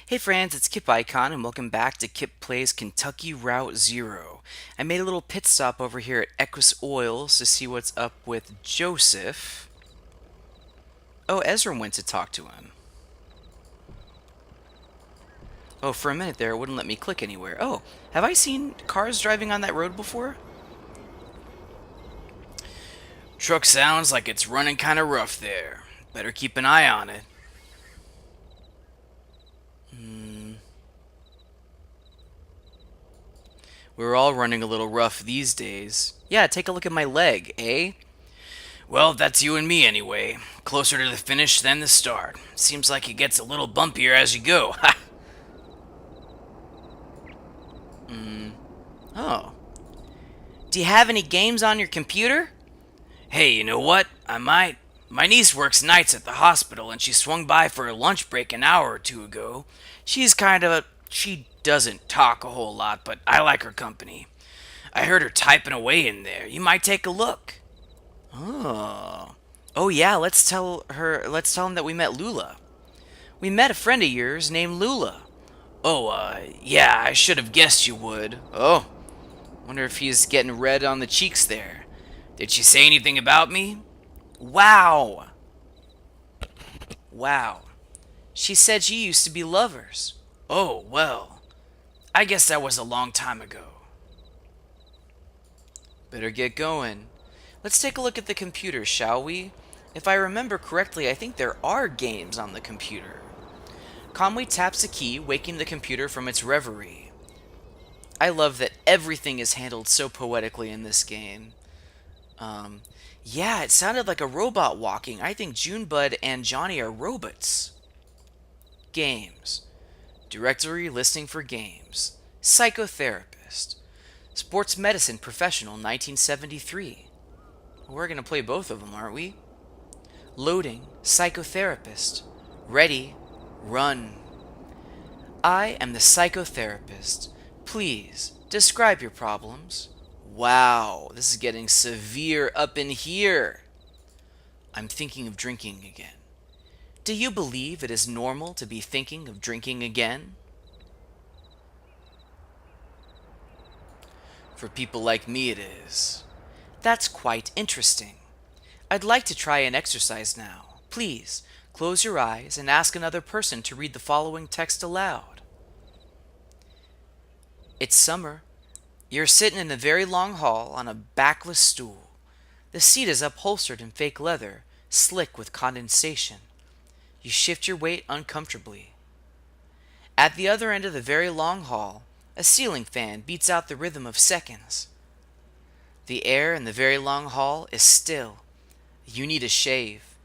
Hey friends, it's Kip Icon and welcome back to Kip Plays Kentucky Route Zero. I made a little pit stop over here at Equus Oils to see what's up with Joseph. Oh, Ezra went to talk to him. Oh, for a minute there it wouldn't let me click anywhere. Oh, have I seen cars driving on that road before? Truck sounds like it's running kind of rough there. Better keep an eye on it. We're all running a little rough these days. Yeah, take a look at my leg, eh? Well, that's you and me anyway. Closer to the finish than the start. Seems like it gets a little bumpier as you go. Ha! Oh. Do you have any games on your computer? Hey, you know what? I might. My niece works nights at the hospital and she swung by for a lunch break an hour or two ago. She doesn't talk a whole lot, but I like her company. I heard her typing away in there. You might take a look. Oh. Oh yeah, let's tell him that we met Lula. We met a friend of yours named Lula. Oh, yeah, I should have guessed you would. Oh, wonder if he's getting red on the cheeks there. Did she say anything about me? Wow. Wow. She said you used to be lovers. Oh, well, I guess that was a long time ago. Better get going. Let's take a look at the computer, shall we? If I remember correctly, I think there are games on the computer. Conway taps a key, waking the computer from its reverie. I love that everything is handled so poetically in this game. Yeah, it sounded like a robot walking. I think Junebud and Johnny are robots. Games. Directory listing for games. Psychotherapist. Sports medicine professional 1973. We're going to play both of them, aren't we? Loading. Psychotherapist. Ready. Run. I am the psychotherapist. Please, describe your problems. Wow, this is getting severe up in here. I'm thinking of drinking again. Do you believe it is normal to be thinking of drinking again? For people like me, it is. That's quite interesting. I'd like to try an exercise now. Please, close your eyes and ask another person to read the following text aloud. It's summer. You're sitting in a very long hall on a backless stool. The seat is upholstered in fake leather, slick with condensation. You shift your weight uncomfortably. At the other end of the very long hall, a ceiling fan beats out the rhythm of seconds. The air in the very long hall is still. You need a shave.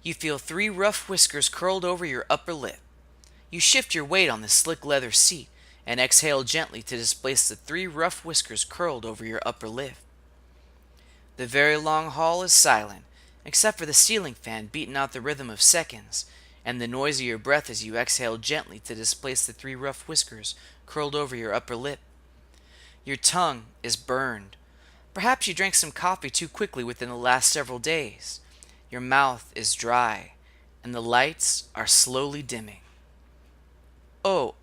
You feel 3 rough whiskers curled over your upper lip. You shift your weight on the slick leather seat and exhale gently to displace the 3 rough whiskers curled over your upper lip. The very long hall is silent, except for the ceiling fan beating out the rhythm of seconds, and the noise of your breath as you exhale gently to displace the 3 rough whiskers curled over your upper lip. Your tongue is burned. Perhaps you drank some coffee too quickly within the last several days. Your mouth is dry, and the lights are slowly dimming. Oh,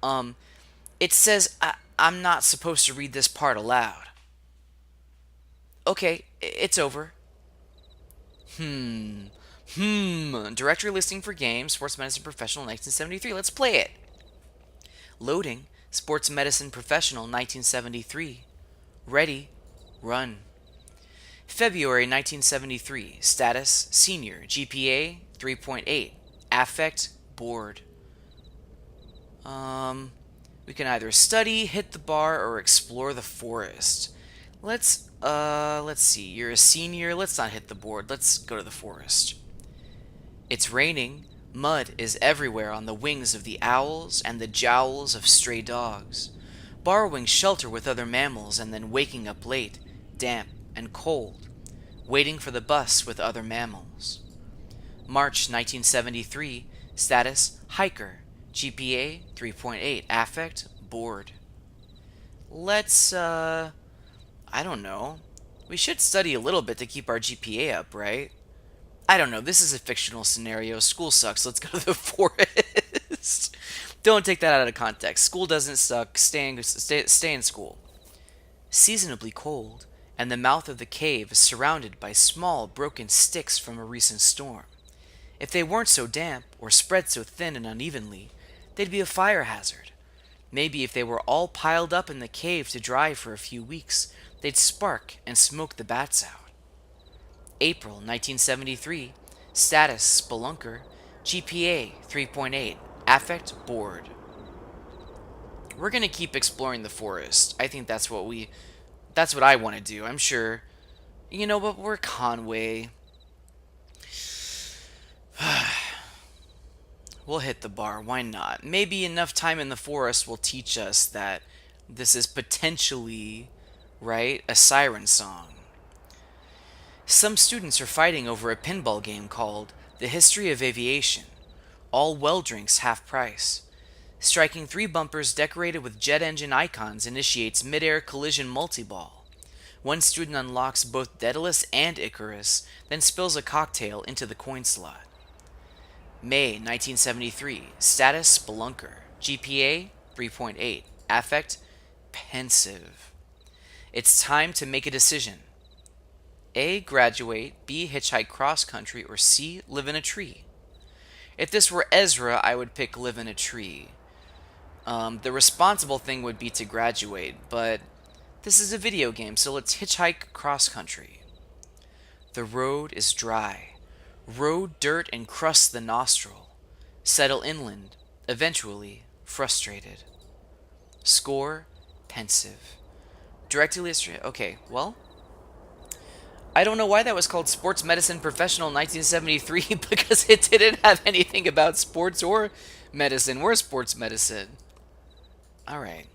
it says I'm not supposed to read this part aloud. Okay, it's over. Directory listing for games, Sports Medicine Professional 1973. Let's play it. Loading, Sports Medicine Professional 1973. Ready, run. February 1973. Status, senior. GPA, 3.8. Affect, bored. We can either study, hit the bar, or explore the forest. Let's see. You're a senior. Let's not hit the board. Let's go to the forest. It's raining. Mud is everywhere on the wings of the owls and the jowls of stray dogs. Borrowing shelter with other mammals and then waking up late, damp and cold. Waiting for the bus with other mammals. March 1973. Status, hiker. GPA, 3.8. Affect, bored. Let's, I don't know. We should study a little bit to keep our GPA up, right? I don't know. This is a fictional scenario. School sucks. Let's go to the forest. Don't take that out of context. School doesn't suck. Stay in school. Seasonably cold, and the mouth of the cave is surrounded by small broken sticks from a recent storm. If they weren't so damp, or spread so thin and unevenly, they'd be a fire hazard. Maybe if they were all piled up in the cave to dry for a few weeks, they'd spark and smoke the bats out. April 1973. Status Spelunker. GPA 3.8. Affect bored. We're going to keep exploring the forest. I think that's what I want to do. I'm sure. But we're Conway. We'll hit the bar. Why not? Maybe enough time in the forest will teach us that this is potentially, right, a siren song. Some students are fighting over a pinball game called The History of Aviation. All well drinks half price. Striking 3 bumpers decorated with jet engine icons initiates mid-air collision multi-ball. One student unlocks both Daedalus and Icarus, then spills a cocktail into the coin slot. May 1973. Status Spelunker. GPA 3.8. Affect pensive. It's time to make a decision. A. Graduate. B. Hitchhike cross country. Or C. Live in a tree. If this were Ezra, I would pick live in a tree. The responsible thing would be to graduate, but this is a video game, so let's hitchhike cross country. The road is dry. Road dirt encrusts the nostril. Settle inland, eventually frustrated. Score, pensive. Directly illustrated. Okay, well, I don't know why that was called Sports Medicine Professional 1973 because it didn't have anything about sports or medicine. We're sports medicine. Alright.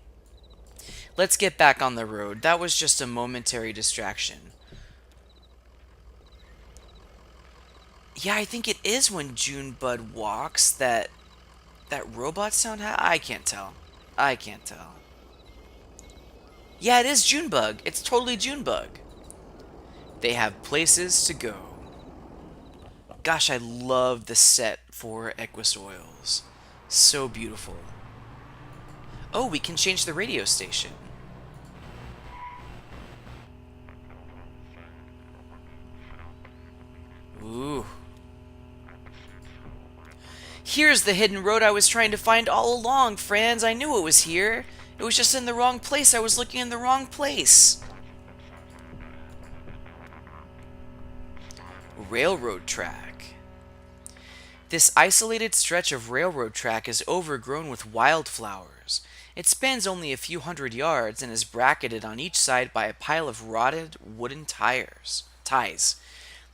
Let's get back on the road. That was just a momentary distraction. Yeah, I think it is when Junebug walks that robot sound I can't tell. I can't tell. Yeah, it is Junebug. It's totally Junebug. They have places to go. Gosh, I love the set for Equus Oils. So beautiful. Oh, we can change the radio station. Ooh. Here's the hidden road I was trying to find all along, friends. I knew it was here. It was just in the wrong place. I was looking in the wrong place. Railroad track. This isolated stretch of railroad track is overgrown with wildflowers. It spans only a few hundred yards and is bracketed on each side by a pile of rotted wooden ties.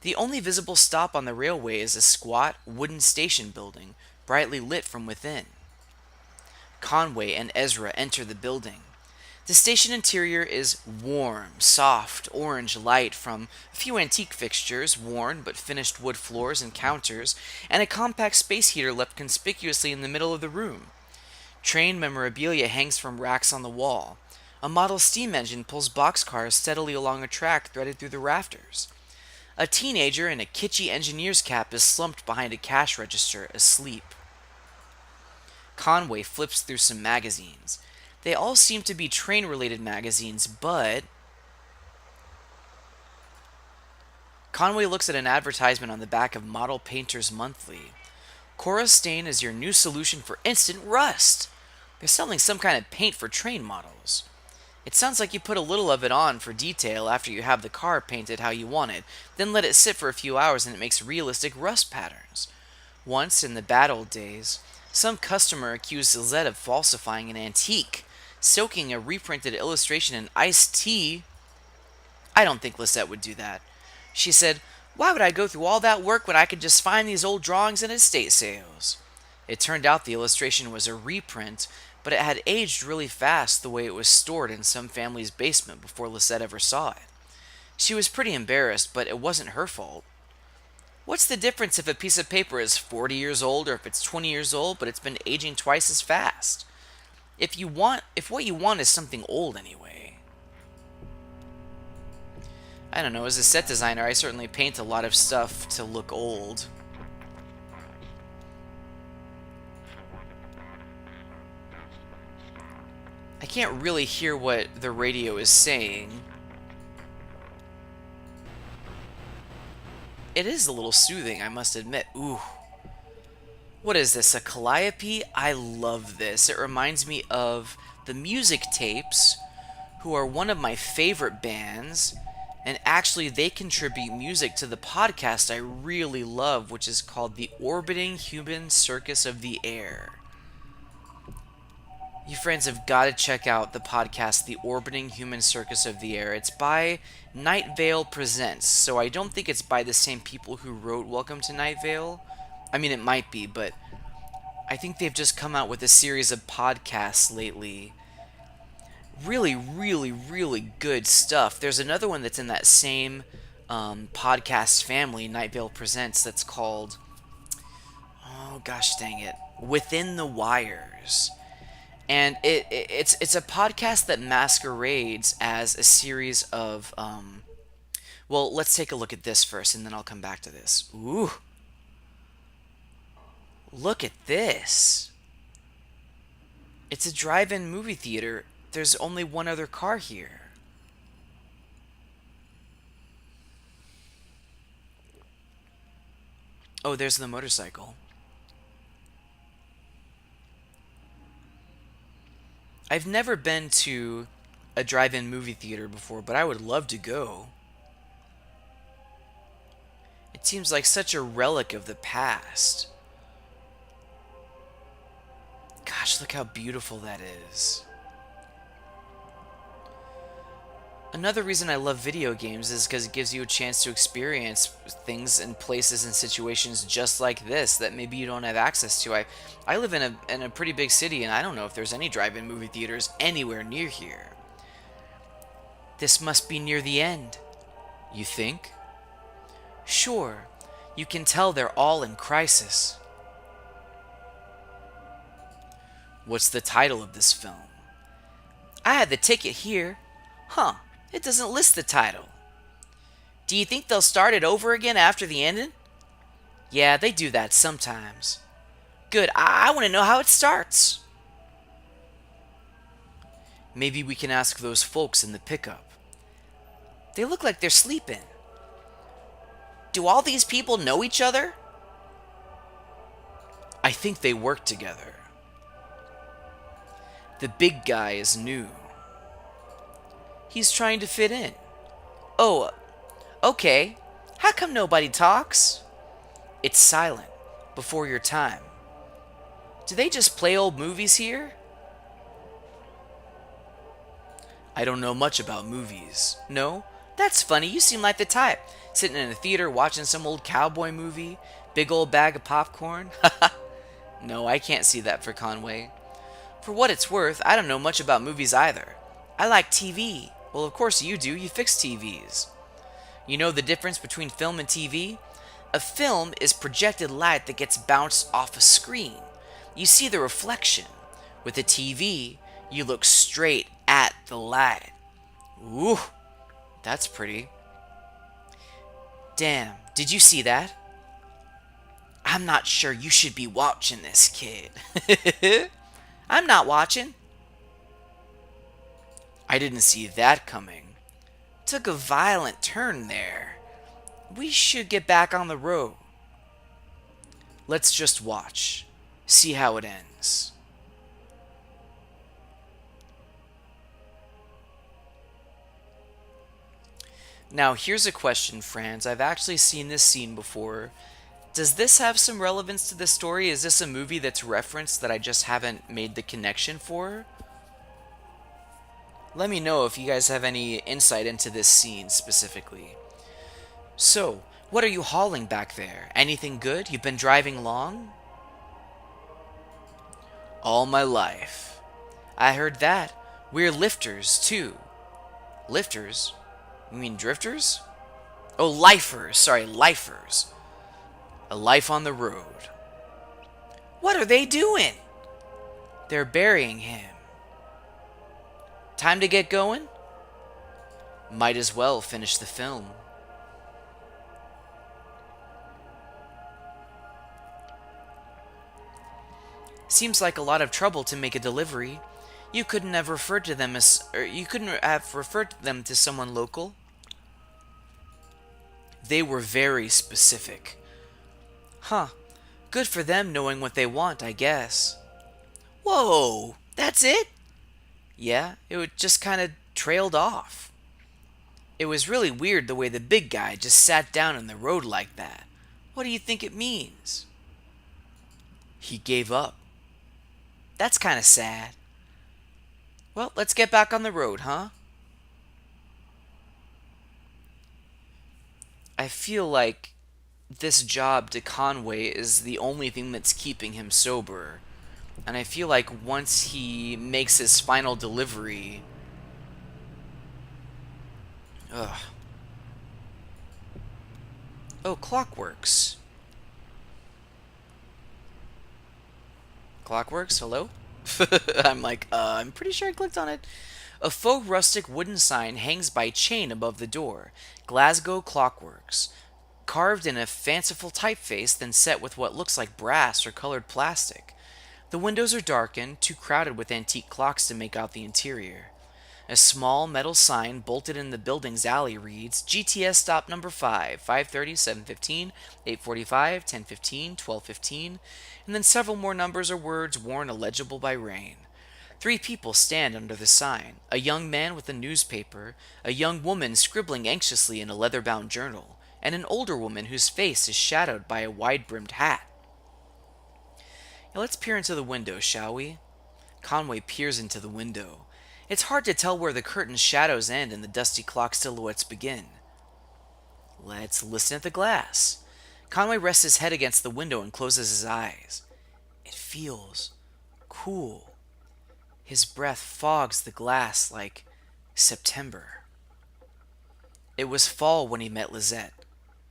The only visible stop on the railway is a squat wooden station building, brightly lit from within. Conway and Ezra enter the building. The station interior is warm, soft, orange light from a few antique fixtures, worn but finished wood floors and counters, and a compact space heater left conspicuously in the middle of the room. Train memorabilia hangs from racks on the wall. A model steam engine pulls boxcars steadily along a track threaded through the rafters. A teenager in a kitschy engineer's cap is slumped behind a cash register, asleep. Conway flips through some magazines. They all seem to be train-related magazines, but Conway looks at an advertisement on the back of Model Painters Monthly. Corastain is your new solution for instant rust. They're selling some kind of paint for train models. It sounds like you put a little of it on for detail after you have the car painted how you want it, then let it sit for a few hours and it makes realistic rust patterns. Once, in the bad old days, some customer accused Lizette of falsifying an antique, soaking a reprinted illustration in iced tea. I don't think Lisette would do that. She said, "Why would I go through all that work when I could just find these old drawings in estate sales?" It turned out the illustration was a reprint, but it had aged really fast the way it was stored in some family's basement before Lisette ever saw it. She was pretty embarrassed, but it wasn't her fault. What's the difference if a piece of paper is 40 years old or if it's 20 years old, but it's been aging twice as fast? If what you want is something old anyway. I don't know, as a set designer, I certainly paint a lot of stuff to look old. I can't really hear what the radio is saying. It is a little soothing, I must admit. Ooh. What is this, a calliope? I love this. It reminds me of the Music Tapes, who are one of my favorite bands, and actually they contribute music to the podcast I really love, which is called The Orbiting Human Circus of the Air. You friends have got to check out the podcast, The Orbiting Human Circus of the Air. It's by Night Vale Presents, so I don't think it's by the same people who wrote Welcome to Night Vale. I mean, it might be, but I think they've just come out with a series of podcasts lately. Really, really, really good stuff. There's another one that's in that same podcast family, Night Vale Presents, that's called, oh gosh dang it, Within the Wires. And it's a podcast that masquerades as a series of well, let's take a look at this first, and then I'll come back to this. Ooh, look at this! It's a drive-in movie theater. There's only one other car here. Oh, there's the motorcycle. I've never been to a drive-in movie theater before, but I would love to go. It seems like such a relic of the past. Gosh, look how beautiful that is. Another reason I love video games is because it gives you a chance to experience things and places and situations just like this that maybe you don't have access to. I live in a pretty big city, and I don't know if there's any drive-in movie theaters anywhere near here. This must be near the end. You think? Sure, you can tell they're all in crisis. What's the title of this film? I had the ticket here. Huh, it doesn't list the title. Do you think they'll start it over again after the ending? Yeah, they do that sometimes. Good, I want to know how it starts. Maybe we can ask those folks in the pickup. They look like they're sleeping. Do all these people know each other? I think they work together. The big guy is new. He's trying to fit in. Oh, okay. How come nobody talks? It's silent, before your time. Do they just play old movies here? I don't know much about movies. No? That's funny, you seem like the type. Sitting in a theater watching some old cowboy movie, big old bag of popcorn. No, I can't see that for Conway. For what it's worth, I don't know much about movies either. I like TV. Well, of course you do, you fix TVs. You know the difference between film and TV? A film is projected light that gets bounced off a screen. You see the reflection. With a TV, you look straight at the light. Ooh, that's pretty. Damn, did you see that? I'm not sure you should be watching this, kid. I'm not watching. I didn't see that coming. Took a violent turn there. We should get back on the road. Let's just watch. See how it ends. Now, here's a question, friends. I've actually seen this scene before. Does this have some relevance to the story? Is this a movie that's referenced that I just haven't made the connection for? Let me know if you guys have any insight into this scene specifically. So, what are you hauling back there? Anything good? You've been driving long? All my life. I heard that. We're lifters, too. Lifters? You mean drifters? Oh, lifers. Sorry, lifers. A life on the road. What are they doing? They're burying him. Time to get going? Might as well finish the film. Seems like a lot of trouble to make a delivery. You couldn't have referred to them as, or you couldn't have referred them to someone local. They were very specific. Huh. Good for them knowing what they want, I guess. Whoa, that's it? Yeah, it would just kind of trailed off. It was really weird the way the big guy just sat down in the road like that. What do you think it means? He gave up. That's kind of sad. Well, let's get back on the road, huh? I feel like this job to Conway is the only thing that's keeping him sober. And I feel like once he makes his final delivery. Ugh. Oh, Clockworks. Clockworks, hello? I'm like, I'm pretty sure I clicked on it. A faux rustic wooden sign hangs by chain above the door. Glasgow Clockworks. Carved in a fanciful typeface, then set with what looks like brass or colored plastic. The windows are darkened, too crowded with antique clocks to make out the interior. A small metal sign bolted in the building's alley reads, GTS stop number 5, 5:30, 7:15, 8:45, 10:15, 12:15, and then several more numbers or words worn illegible by rain. Three people stand under the sign, a young man with a newspaper, a young woman scribbling anxiously in a leather-bound journal, and an older woman whose face is shadowed by a wide-brimmed hat. Now let's peer into the window, shall we? Conway peers into the window. It's hard to tell where the curtain's shadows end and the dusty clock silhouettes begin. Let's listen at the glass. Conway rests his head against the window and closes his eyes. It feels cool. His breath fogs the glass like September. It was fall when he met Lizette.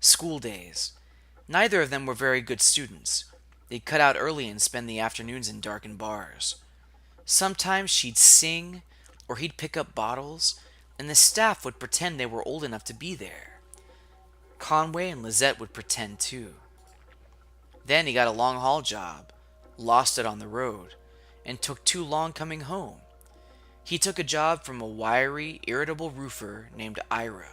School days. Neither of them were very good students. They'd cut out early and spend the afternoons in darkened bars. Sometimes she'd sing, or he'd pick up bottles, and the staff would pretend they were old enough to be there. Conway and Lizette would pretend too. Then he got a long haul job, lost it on the road, and took too long coming home. He took a job from a wiry, irritable roofer named Ira.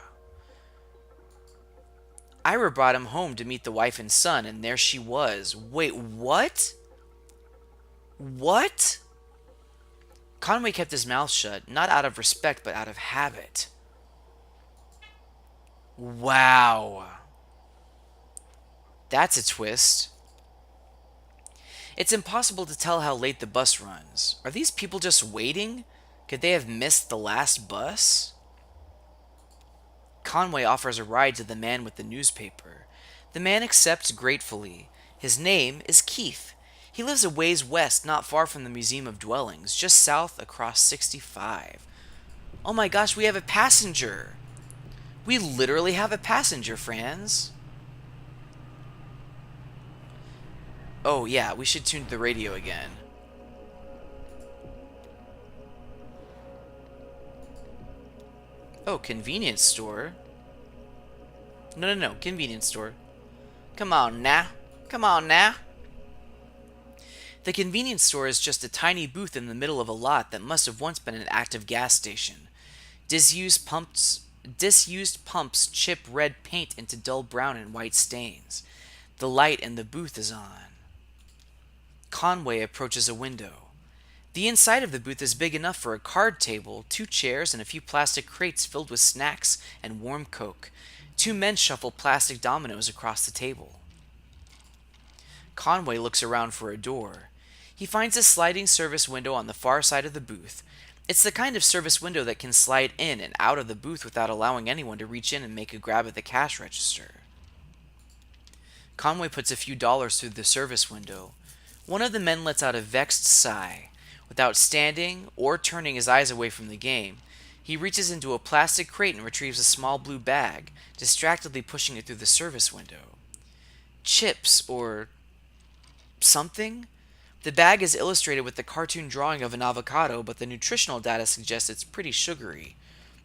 Ira brought him home to meet the wife and son, and there she was. Wait, what? What? Conway kept his mouth shut, not out of respect, but out of habit. Wow. That's a twist. It's impossible to tell how late the bus runs. Are these people just waiting? Could they have missed the last bus? Conway offers a ride to the man with the newspaper. The man accepts gratefully. His name is Keith. He lives a ways west, not far from the Museum of Dwellings, just south across 65. Oh my gosh, we have a passenger! We literally have a passenger, Franz. Oh yeah, we should tune the radio again. Oh, convenience store. No, convenience store. Come on now. Come on now. The convenience store is just a tiny booth in the middle of a lot that must have once been an active gas station. Disused pumps chip red paint into dull brown and white stains. The light in the booth is on. Conway approaches a window. The inside of the booth is big enough for a card table, 2 chairs, and a few plastic crates filled with snacks and warm Coke. 2 men shuffle plastic dominoes across the table. Conway looks around for a door. He finds a sliding service window on the far side of the booth. It's the kind of service window that can slide in and out of the booth without allowing anyone to reach in and make a grab at the cash register. Conway puts a few dollars through the service window. One of the men lets out a vexed sigh. Without standing or turning his eyes away from the game, he reaches into a plastic crate and retrieves a small blue bag, distractedly pushing it through the service window. Chips, or something? The bag is illustrated with the cartoon drawing of an avocado, but the nutritional data suggests it's pretty sugary.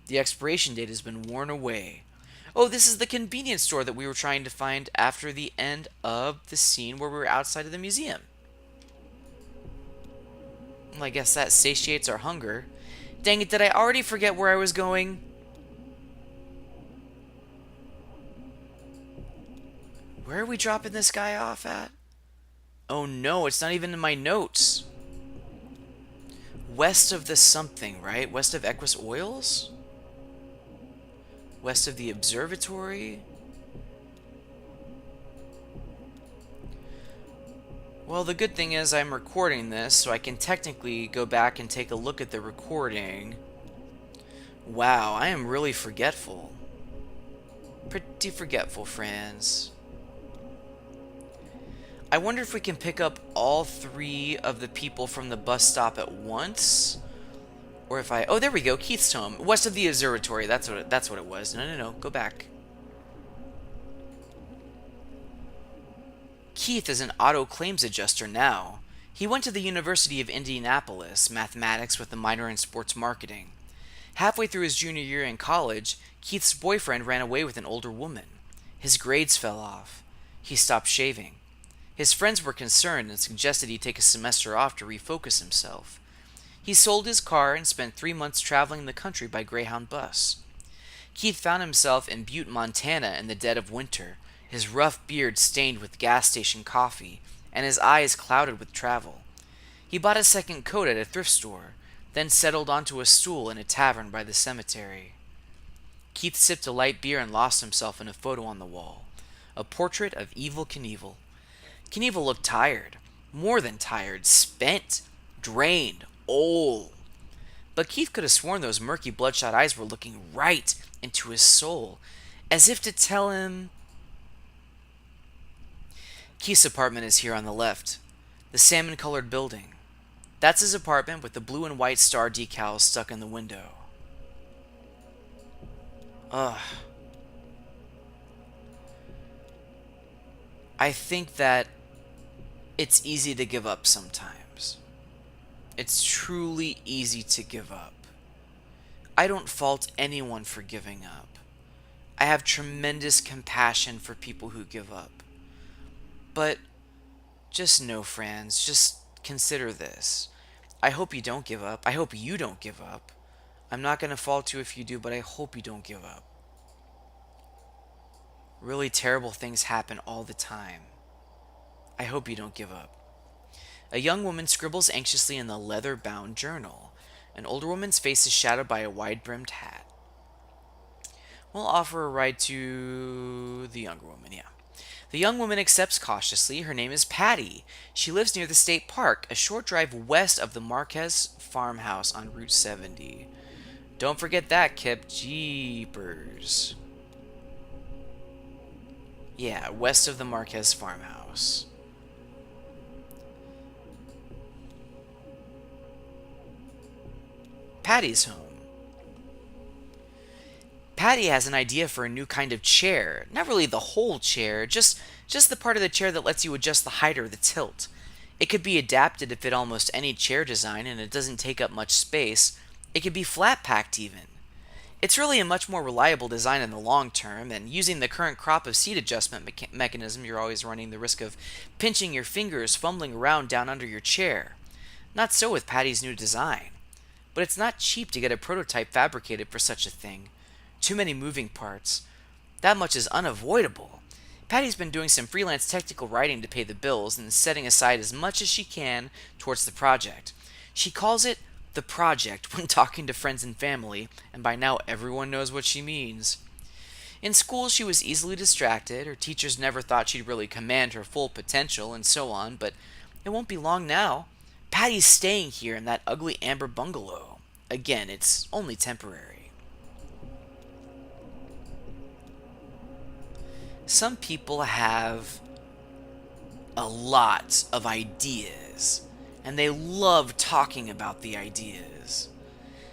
The expiration date has been worn away. Oh, this is the convenience store that we were trying to find after the end of the scene where we were outside of the museum. Well, I guess that satiates our hunger. Dang it, did I already forget where I was going? Where are we dropping this guy off at? Oh no, it's not even in my notes. West of the something, right? West of Equus Oils? West of the observatory? Well, the good thing is I'm recording this, so I can technically go back and take a look at the recording. Wow, I am really forgetful. Pretty forgetful, friends. I wonder if we can pick up all three of the people from the bus stop at once. Or if I... Oh, there we go. Keith's home. West of the observatory. That's what it was. No. Go back. Keith is an auto claims adjuster now. He went to the University of Indianapolis, mathematics with a minor in sports marketing. Halfway through his junior year in college, Keith's boyfriend ran away with an older woman. His grades fell off. He stopped shaving. His friends were concerned and suggested he take a semester off to refocus himself. He sold his car and spent 3 months traveling the country by Greyhound bus. Keith found himself in Butte, Montana in the dead of winter, his rough beard stained with gas station coffee, and his eyes clouded with travel. He bought a second coat at a thrift store, then settled onto a stool in a tavern by the cemetery. Keith sipped a light beer and lost himself in a photo on the wall, a portrait of Evel Knievel. Knievel looked tired, more than tired, spent, drained, old. But Keith could have sworn those murky bloodshot eyes were looking right into his soul, as if to tell him... Keith's apartment is here on the left, the salmon-colored building. That's his apartment with the blue and white star decals stuck in the window. Ugh. I think that it's easy to give up sometimes. It's truly easy to give up. I don't fault anyone for giving up. I have tremendous compassion for people who give up. But just know, friends, just consider this. I hope you don't give up. I hope you don't give up. I'm not going to fault you if you do, but I hope you don't give up. Really terrible things happen all the time. I hope you don't give up. A young woman scribbles anxiously in the leather-bound journal. An older woman's face is shadowed by a wide-brimmed hat. We'll offer a ride to the younger woman, yeah. The young woman accepts cautiously. Her name is Patty. She lives near the state park, a short drive west of the Marquez farmhouse on Route 70. Don't forget that, Kip. Jeepers. Yeah, west of the Marquez farmhouse. Patty's home. Patty has an idea for a new kind of chair. Not really the whole chair, just the part of the chair that lets you adjust the height or the tilt. It could be adapted to fit almost any chair design, and it doesn't take up much space. It could be flat-packed even. It's really a much more reliable design in the long term, and using the current crop of seat adjustment mechanism, you're always running the risk of pinching your fingers, fumbling around down under your chair. Not so with Patty's new design. But it's not cheap to get a prototype fabricated for such a thing. Too many moving parts. That much is unavoidable. Patty's been doing some freelance technical writing to pay the bills and setting aside as much as she can towards the project. She calls it the project when talking to friends and family, and by now everyone knows what she means. In school, she was easily distracted. Her teachers never thought she'd really command her full potential, and so on, but it won't be long now. Patty's staying here in that ugly amber bungalow. Again, it's only temporary. Some people have a lot of ideas, and they love talking about the ideas.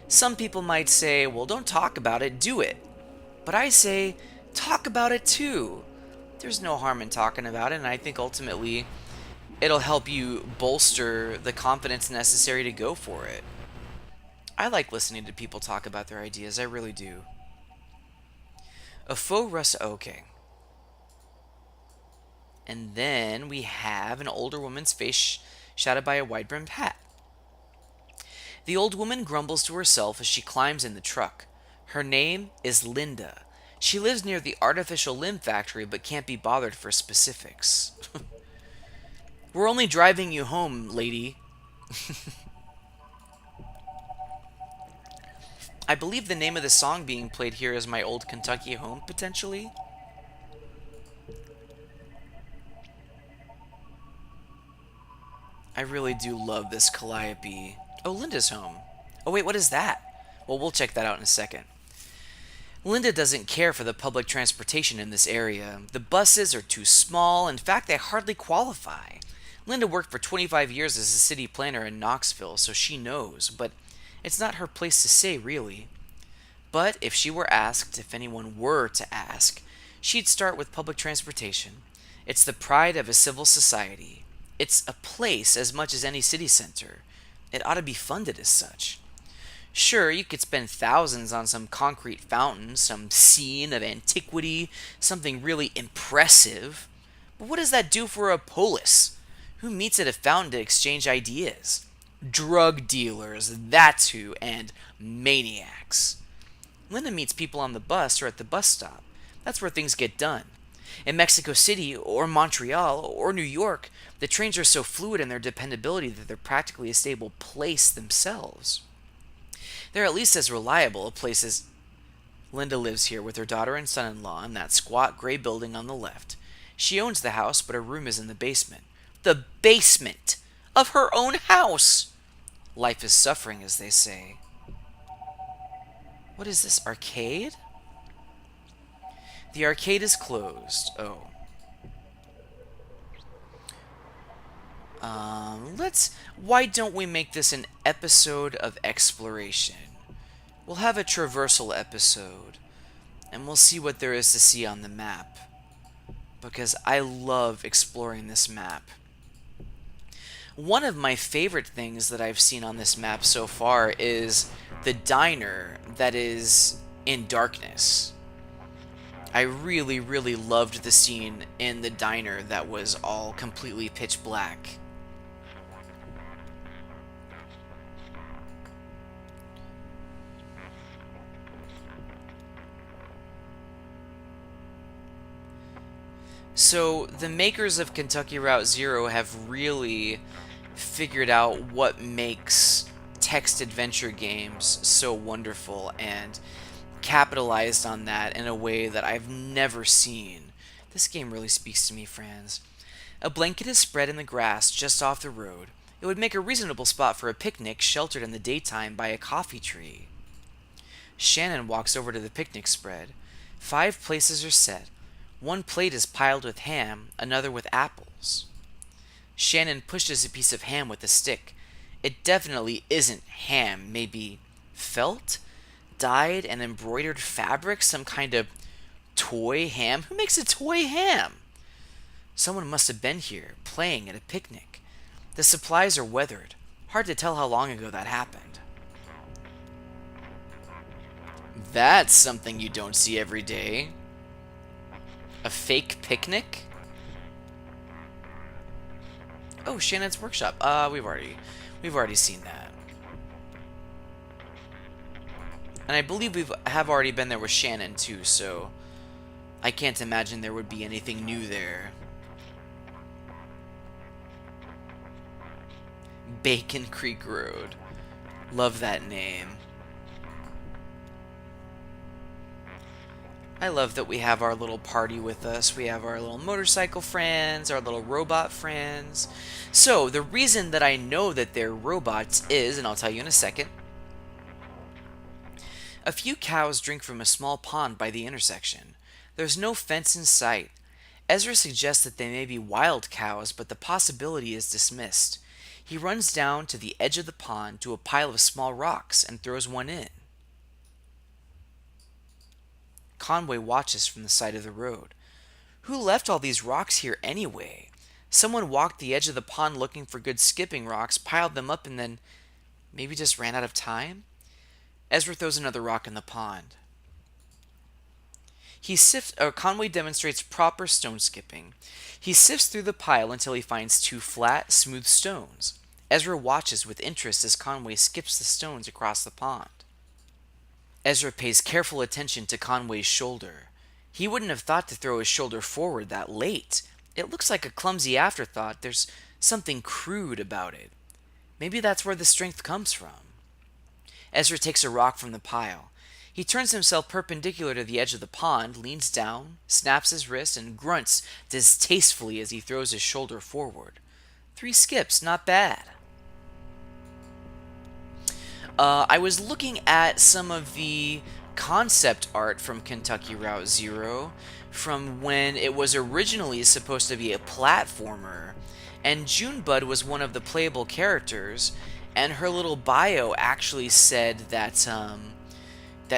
Some people might say, well, don't talk about it, do it. But I say, talk about it too. There's no harm in talking about it, and I think ultimately it'll help you bolster the confidence necessary to go for it. I like listening to people talk about their ideas. I really do. A faux rust. Okay. And then we have an older woman's face shadowed by a wide brimmed hat. The old woman grumbles to herself as she climbs in the truck. Her name is Linda. She lives near the artificial limb factory but can't be bothered for specifics. We're only driving you home, lady. I believe the name of the song being played here is My Old Kentucky Home, potentially. I really do love this calliope. Oh, Linda's home. Oh, wait, what is that? Well, we'll check that out in a second. Linda doesn't care for the public transportation in this area. The buses are too small. In fact, they hardly qualify. Linda worked for 25 years as a city planner in Knoxville, so she knows, but it's not her place to say, really. But if she were asked, if anyone were to ask, she'd start with public transportation. It's the pride of a civil society. It's a place as much as any city center. It ought to be funded as such. Sure, you could spend thousands on some concrete fountain, some scene of antiquity, something really impressive. But what does that do for a polis? Who meets at a fountain to exchange ideas? Drug dealers, that's who, and maniacs. Linda meets people on the bus or at the bus stop. That's where things get done. In Mexico City, or Montreal, or New York, the trains are so fluid in their dependability that they're practically a stable place themselves. They're at least as reliable a place as Linda lives here with her daughter and son-in-law in that squat gray building on the left. She owns the house, but her room is in the basement. The basement of her own house! Life is suffering, as they say. What is this, arcade? The arcade is closed. Oh. Why don't we make this an episode of exploration? We'll have a traversal episode, and we'll see what there is to see on the map. Because I love exploring this map. One of my favorite things that I've seen on this map so far is the diner that is in darkness. I really, really loved the scene in the diner that was all completely pitch black. So, the makers of Kentucky Route Zero have really figured out what makes text adventure games so wonderful and capitalized on that in a way that I've never seen. This game really speaks to me, friends. A blanket is spread in the grass just off the road. It would make a reasonable spot for a picnic sheltered in the daytime by a coffee tree. Shannon walks over to the picnic spread. 5 places are set. One plate is piled with ham, another with apples. Shannon pushes a piece of ham with a stick. It definitely isn't ham, maybe felt? Dyed and embroidered fabric, some kind of toy ham? Who makes a toy ham? Someone must have been here, playing at a picnic. The supplies are weathered. Hard to tell how long ago that happened. That's something you don't see every day. A fake picnic? Oh, Shannon's workshop. We've already seen that. And I believe we have already been there with Shannon too, so I can't imagine there would be anything new there. Bacon Creek Road. Love that name. I love that we have our little party with us. We have our little motorcycle friends, our little robot friends. So, the reason that I know that they're robots is, and I'll tell you in a second, a few cows drink from a small pond by the intersection. There's no fence in sight. Ezra suggests that they may be wild cows, but the possibility is dismissed. He runs down to the edge of the pond to a pile of small rocks and throws one in. Conway watches from the side of the road. Who left all these rocks here anyway? Someone walked the edge of the pond looking for good skipping rocks, piled them up, and then maybe just ran out of time? Ezra throws another rock in the pond. Conway demonstrates proper stone skipping. He sifts through the pile until he finds two flat, smooth stones. Ezra watches with interest as Conway skips the stones across the pond. Ezra pays careful attention to Conway's shoulder. He wouldn't have thought to throw his shoulder forward that late. It looks like a clumsy afterthought. There's something crude about it. Maybe that's where the strength comes from. Ezra takes a rock from the pile. He turns himself perpendicular to the edge of the pond, leans down, snaps his wrist, and grunts distastefully as he throws his shoulder forward. 3 skips, not bad. I was looking at some of the concept art from Kentucky Route Zero from when it was originally supposed to be a platformer, and Junebud was one of the playable characters, and her little bio actually said that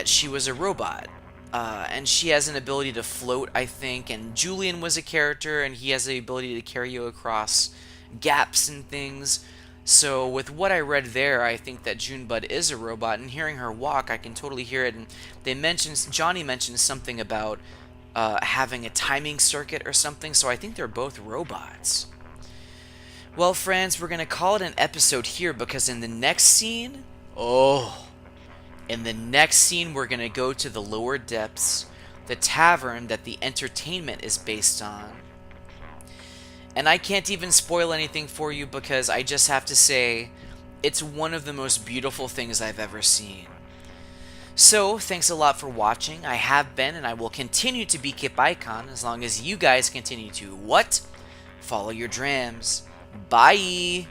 she was a robot. And she has an ability to float, I think, and Julian was a character, and he has the ability to carry you across gaps and things. So with what I read there, I think that Junebud is a robot, and hearing her walk, I can totally hear it. And Johnny mentioned something about having a timing circuit or something, so I think they're both robots. Well, friends, we're going to call it an episode here because in the next scene, we're going to go to the lower depths, the tavern that the entertainment is based on. And I can't even spoil anything for you because I just have to say, it's one of the most beautiful things I've ever seen. So, thanks a lot for watching. I have been and I will continue to be Kip Icon as long as you guys continue to, what? Follow your drams. Bye!